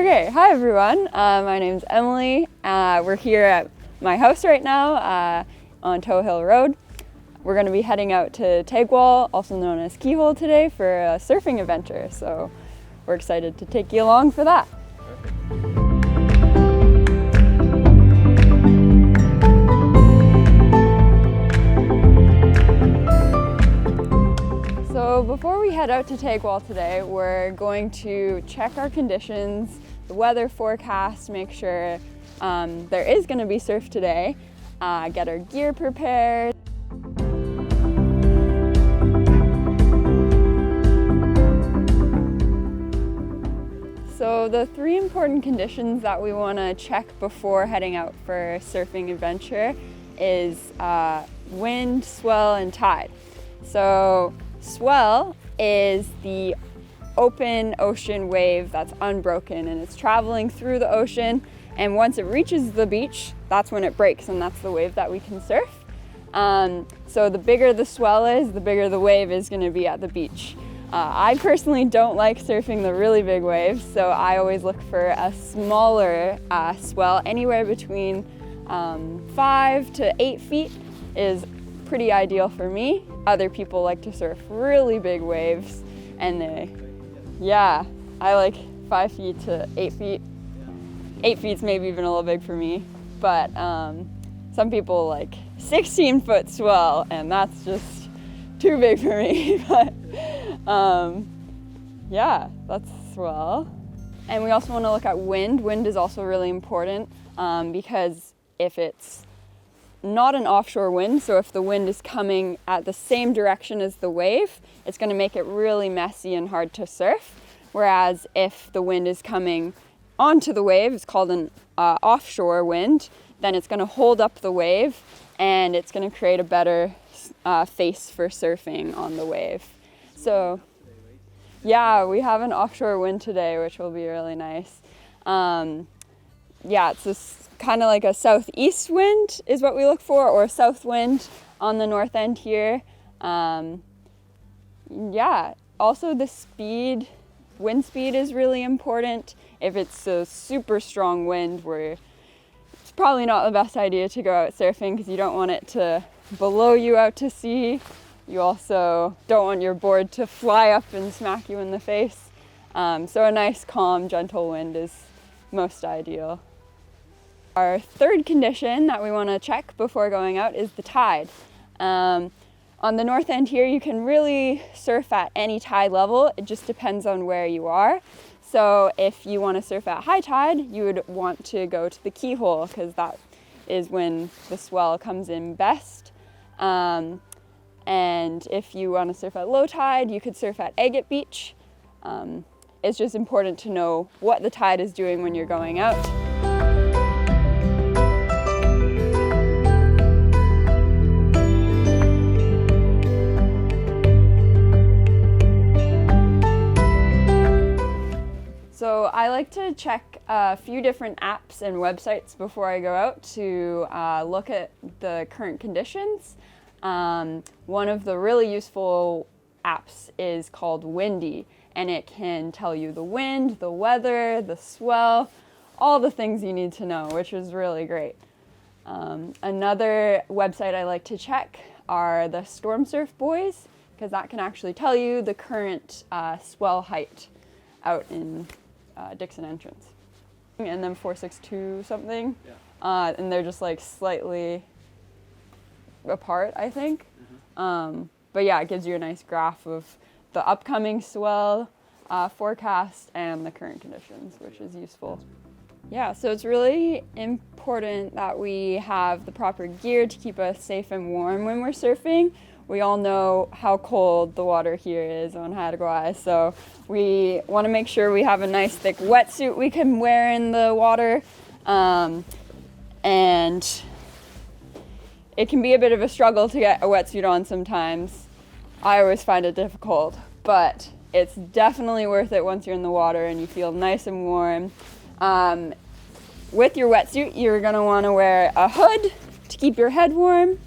Okay, hi everyone. My name's Emily. We're here at my house right now on Toe Hill Road. We're going to be heading out to Tagwaal, also known as Keyhole, today for a surfing adventure. So we're excited to take you along for that. So before we head out to Tagwaal today, we're going to check our conditions, the weather forecast, make sure there is going to be surf today, get our gear prepared. So the three important conditions that we want to check before heading out for a surfing adventure is wind, swell, and tide. So swell is the open ocean wave that's unbroken and it's traveling through the ocean, and once it reaches the beach, that's when it breaks, and that's the wave that we can surf. So the bigger the swell is, the bigger the wave is going to be at the beach. I personally don't like surfing the really big waves, so I always look for a smaller swell. Anywhere between 5 to 8 feet is pretty ideal for me. Other people like to surf really big waves, and I like 5 feet to 8 feet. 8 feet's maybe even a little big for me, but some people like 16-foot swell, and that's just too big for me. But that's swell. And we also want to look at wind. Wind is also really important because if it's not an offshore wind, so if the wind is coming at the same direction as the wave, it's going to make it really messy and hard to surf. Whereas if the wind is coming onto the wave, it's called an offshore wind, then it's going to hold up the wave and it's going to create a better face for surfing on the wave. So yeah, we have an offshore wind today, which will be really nice. It's this kind of like a southeast wind is what we look for, or a south wind on the north end here. Also the wind speed is really important. If it's a super strong wind, it's probably not the best idea to go out surfing because you don't want it to blow you out to sea. You also don't want your board to fly up and smack you in the face. So a nice, calm, gentle wind is most ideal. Our third condition that we want to check before going out is the tide. On the north end here, you can really surf at any tide level. It just depends on where you are. So if you want to surf at high tide, you would want to go to the Keyhole because that is when the swell comes in best. And if you want to surf at low tide, you could surf at Agate Beach. It's just important to know what the tide is doing when you're going out. So I like to check a few different apps and websites before I go out to look at the current conditions. One of the really useful apps is called Windy, and it can tell you the wind, the weather, the swell, all the things you need to know, which is really great. Another website I like to check are the Storm Surf Boys, because that can actually tell you the current swell height out in Dixon Entrance. And then 462 something, and they're just like slightly apart, I think. But yeah, it gives you a nice graph of the upcoming swell forecast and the current conditions, which is useful. Yeah, so it's really important that we have the proper gear to keep us safe and warm when we're surfing. We all know how cold the water here is on Haida Gwaii, so we want to make sure we have a nice thick wetsuit we can wear in the water. And it can be a bit of a struggle to get a wetsuit on sometimes. I always find it difficult, but it's definitely worth it once you're in the water and you feel nice and warm. With your wetsuit, you're going to want to wear a hood to keep your head warm,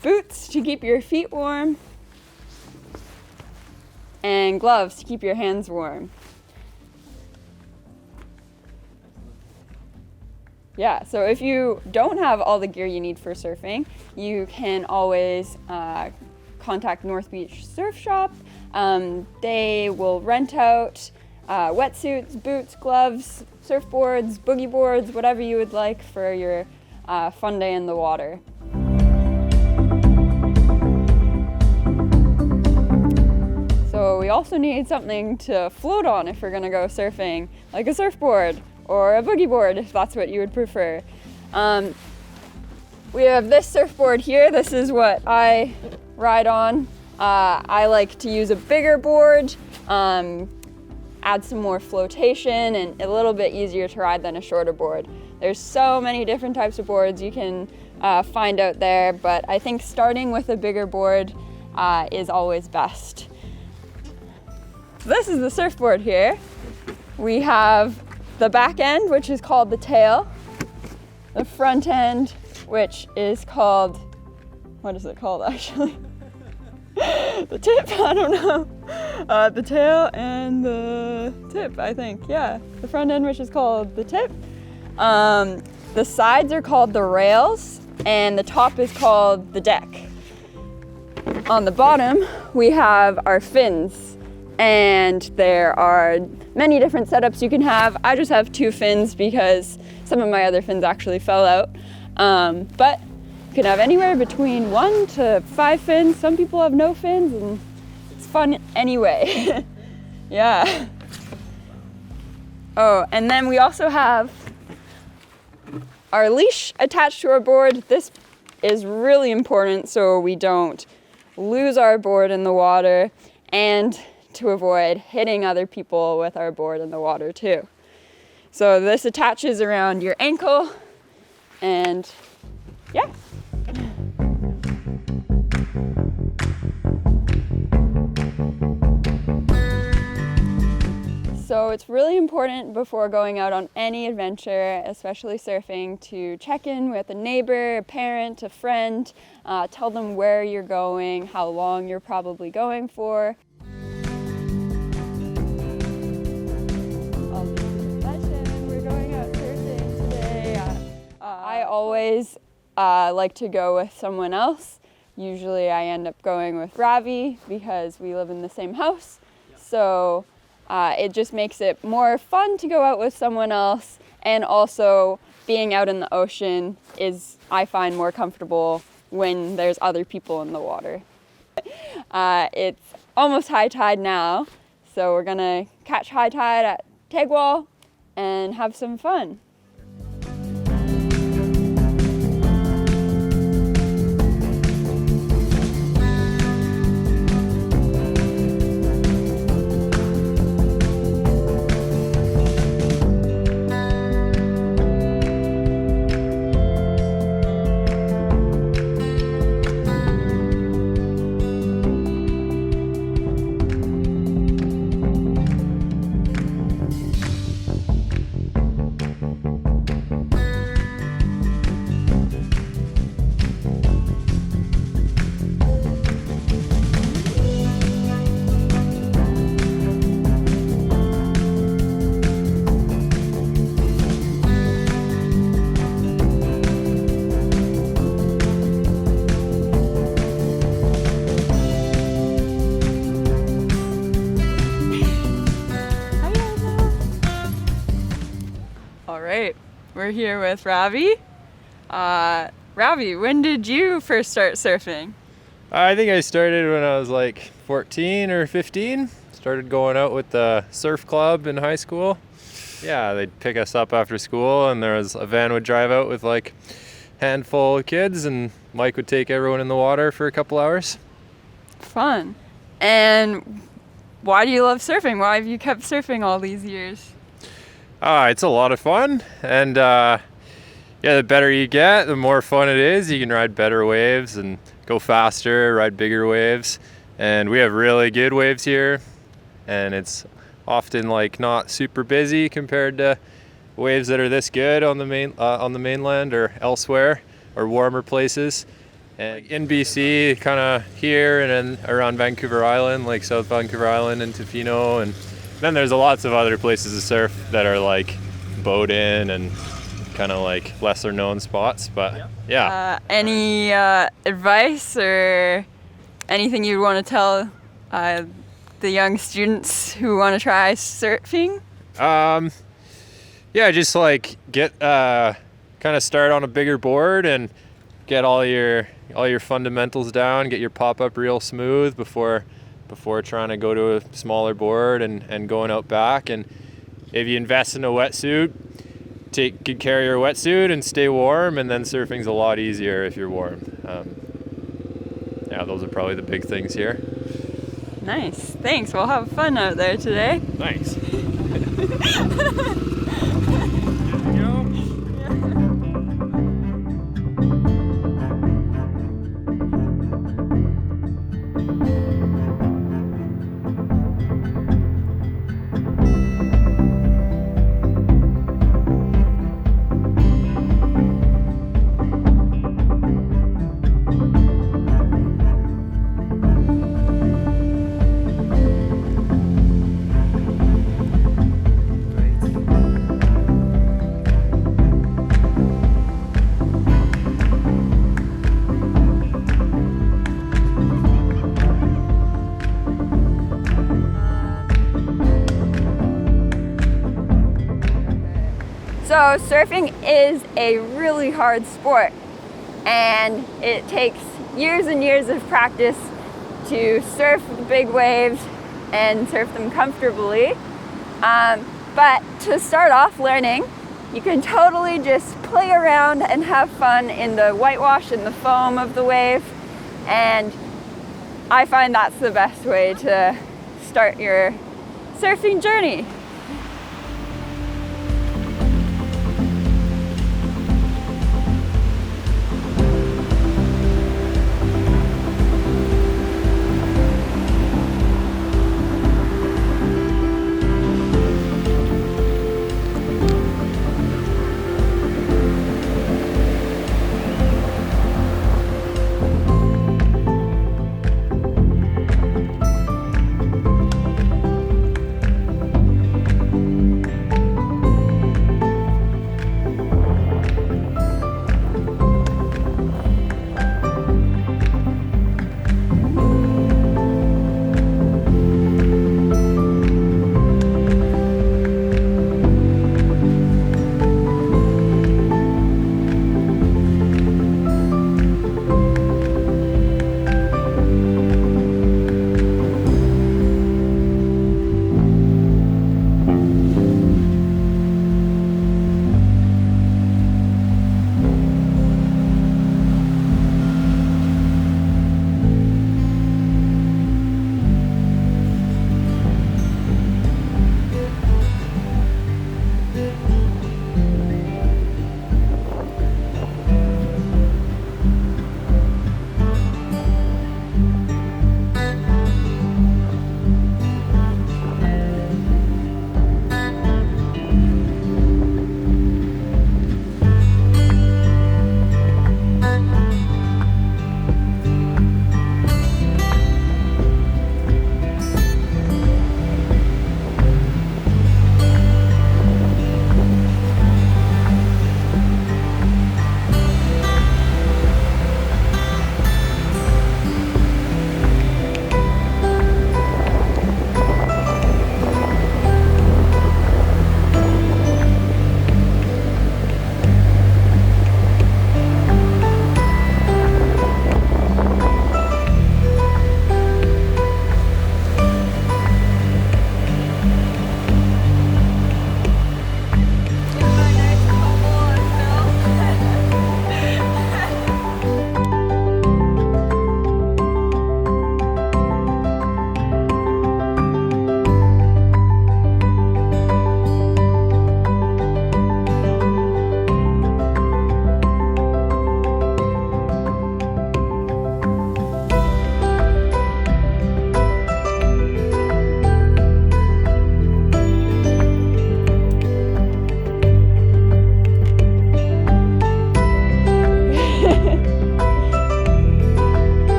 boots to keep your feet warm, and gloves to keep your hands warm. Yeah, so if you don't have all the gear you need for surfing, you can always contact North Beach Surf Shop. They will rent out wetsuits, boots, gloves, surfboards, boogie boards, whatever you would like for your fun day in the water. So we also need something to float on if we're gonna go surfing, like a surfboard or a boogie board if that's what you would prefer. We have this surfboard here. This is what I ride on. I like to use a bigger board, add some more flotation, and a little bit easier to ride than a shorter board. There's so many different types of boards you can find out there, but I think starting with a bigger board is always best. So this is the surfboard here. We have the back end, which is called the tail, the front end, which is called, what is it called actually? The tip, I don't know. The tail and the tip, I think, yeah. The front end, which is called the tip. The sides are called the rails, and the top is called the deck. On the bottom, we have our fins, and there are many different setups you can have. I just have 2 fins because some of my other fins actually fell out. But you can have anywhere between 1 to 5 fins. Some people have no fins, and it's fun anyway. Yeah. Oh, and then we also have our leash attached to our board. This is really important so we don't lose our board in the water, and to avoid hitting other people with our board in the water too. So this attaches around your ankle, and yeah. So it's really important before going out on any adventure, especially surfing, to check in with a neighbor, a parent, a friend, tell them where you're going, how long you're probably going for. We're going out surfing today. I always like to go with someone else. Usually I end up going with Ravi because we live in the same house. So it just makes it more fun to go out with someone else, and also being out in the ocean is, I find, more comfortable when there's other people in the water. It's almost high tide now, so we're gonna catch high tide at Tagwaal and have some fun. We're here with Ravi. Ravi, when did you first start surfing? I think I started when I was like 14 or 15. Started going out with the surf club in high school. Yeah, they'd pick us up after school, and there was a van would drive out with like a handful of kids, and Mike would take everyone in the water for a couple hours. Fun. And why do you love surfing? Why have you kept surfing all these years? It's a lot of fun, and yeah, the better you get, the more fun it is. You can ride better waves and go faster, ride bigger waves, and we have really good waves here, and it's often like not super busy compared to waves that are this good on the mainland or elsewhere or warmer places. And in BC, kind of here and then around Vancouver Island, like South Vancouver Island and Tofino, and then there's lots of other places to surf that are like Bowden and kind of like lesser known spots, but yeah. Any advice or anything you'd want to tell the young students who want to try surfing? Yeah, just like get kind of start on a bigger board and get all your fundamentals down, get your pop-up real smooth before trying to go to a smaller board and going out back. And if you invest in a wetsuit, take good care of your wetsuit and stay warm, and then surfing's a lot easier if you're warm. Yeah, those are probably the big things here. Nice, thanks. We'll have fun out there today. Thanks. So surfing is a really hard sport, and it takes years and years of practice to surf the big waves and surf them comfortably. But to start off learning, you can totally just play around and have fun in the whitewash and the foam of the wave, and I find that's the best way to start your surfing journey.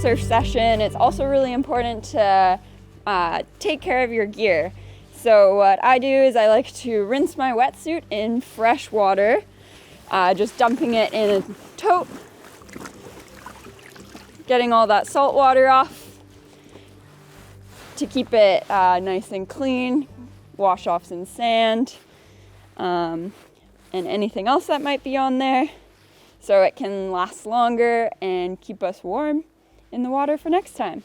surf session, it's also really important to take care of your gear. So what I do is I like to rinse my wetsuit in fresh water, just dumping it in a tote, getting all that salt water off to keep it nice and clean, wash off some sand, and anything else that might be on there, so it can last longer and keep us warm in the water for next time.